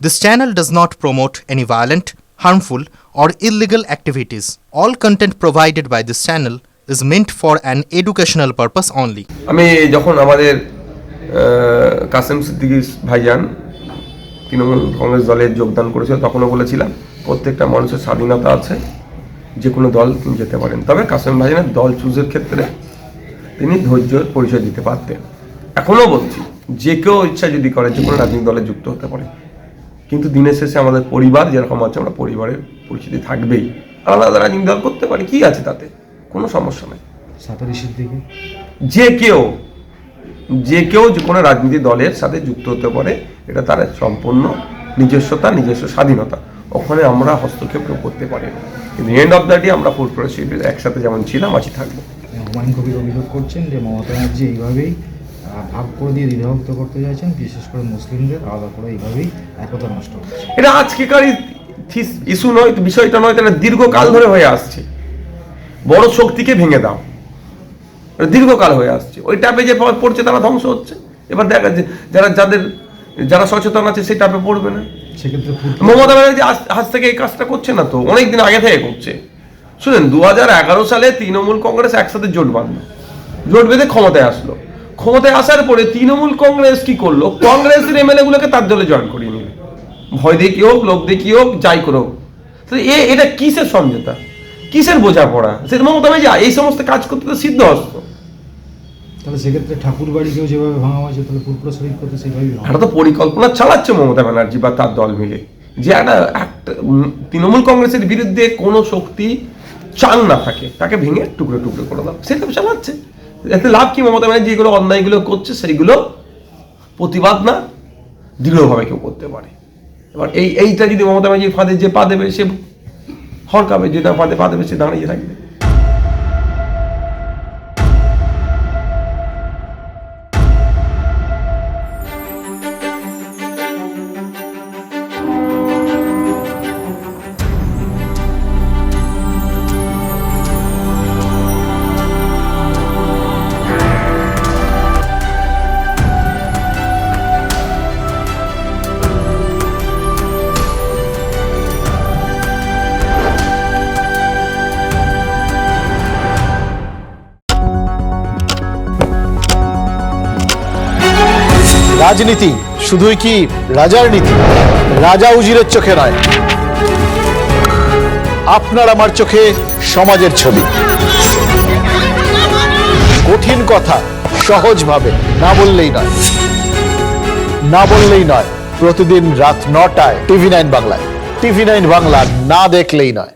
This channel does not promote any violent, harmful, or illegal activities. All content provided by this channel is meant for an educational purpose only. আমি যখন আমাদের কাসেম সিদ্দিকী ভাইজান তৃণমূল কংগ্রেস দলে যোগদান করেছিল তখনও বলেছিলাম প্রত্যেকটা মানুষের স্বাধীনতা আছে, যে কোনো দল তিনি যেতে পারেন, তবে কাসেম ভাইজানের দল চুজের ক্ষেত্রে তিনি ধৈর্যের পরিচয় দিতে পারতেন। এখনও বলছি, যে কেউ ইচ্ছা যদি করে যে কোনো রাজনৈতিক দলে যুক্ত হতে পারে, কিন্তু দিনের শেষে আমাদের পরিবার যেরকম আছে আমরা পরিবারের পরিচিতি থাকবেই। আলাদা রাজনৈতিক দল করতে পারি, কি আছে তাতে, কোনো সমস্যা নেই। যে কেউ যে কোনো রাজনৈতিক দলের সাথে যুক্ত হতে পারে, এটা তার সম্পূর্ণ নিজস্বতা, নিজস্ব স্বাধীনতা, ওখানে আমরা হস্তক্ষেপ করতে পারি না। কিন্তু এন্ড অফ দ্য ডে আমরা ফুড প্রসিডিউর একসাথে যেমন ছিলাম আছি থাকবো। হুমায়ুন কবির অভিযোগ করছেন যে মমতা ব্যানার্জি এইভাবেই ভাগ করে দিয়ে দ্বিধাভক্ত করতে চাইছেন, বিশেষ করে মুসলিমদের আলাদা করে এইভাবেই একতা নষ্ট হচ্ছে। এটা আজকেকার ইস্যু নয়, বিষয়টা নয়, এটা দীর্ঘকাল ধরে হয়ে আসছে। বড় শক্তিকে ভেঙে দাও, দীর্ঘকাল হয়ে আসছে। ওই ট্যাপে যে পড়ছে তারা ধ্বংস হচ্ছে। এবার দেখা যাচ্ছে যারা সচেতন আছে সেই ট্যাপে পড়বে না। সেক্ষেত্রে মমতা ব্যানার্জি আজ থেকে এই কাজটা করছে না তো, অনেকদিন আগে থেকে করছে। শুনেন, 2011 সালে তৃণমূল কংগ্রেস একসাথে জোট বাঁধলো, জোট বেঁধে ক্ষমতায় আসলো। ক্ষমতায় আসার পরে তৃণমূল কংগ্রেস কি করলো, কংগ্রেসের এমএলএ গুলোকে তার দলে জয়েন করিয়ে নিল। ভয় দেখিয়ে হোক, লোক দেখিয়ে হোক, যাই করে হোক। এটা কিসের সমঝোতা, কিসের বোঝাপড়া? সেটা মমতা ব্যানার্জি এই সমস্ত কাজ করতে তো সিদ্ধহস্ত। তাহলে সেক্ষেত্রে ঠাকুর বাড়িকেও যেভাবে ভাঙা হয়েছে, তাহলে পুরপুরা শরীর করতে সেইভাবেই একটা তো পরিকল্পনা চালাচ্ছে মমতা ব্যানার্জি বা তার দল মিলে, যে একটা তৃণমূল কংগ্রেসের বিরুদ্ধে কোনো শক্তি চাল না থাকে, তাকে ভেঙে টুকরো টুকরো করে দাও, সেটা চালাচ্ছে। এতে লাভ কি? মমতা ব্যানার্জি যেগুলো অন্যায়গুলো করছে সেইগুলো প্রতিবাদ না দৃঢ়ভাবে কেউ করতে পারে। এবার এইটা যদি মমতা ব্যানার্জি ফাঁদে যে পা দেবে সে হরকাবে, যে ফাঁদে পা দেবে সে দাঁড়িয়ে থাকবে। রাজনীতি শুধুই কি রাজার নীতি? রাজা উজিরের চোখে নয়, আপনার আমার চোখে সমাজের ছবি। কঠিন কথা সহজভাবে না বললেই নয়। প্রতিদিন রাত 9টায় TV9 বাংলায়। TV9 বাংলা না দেখলেই নয়।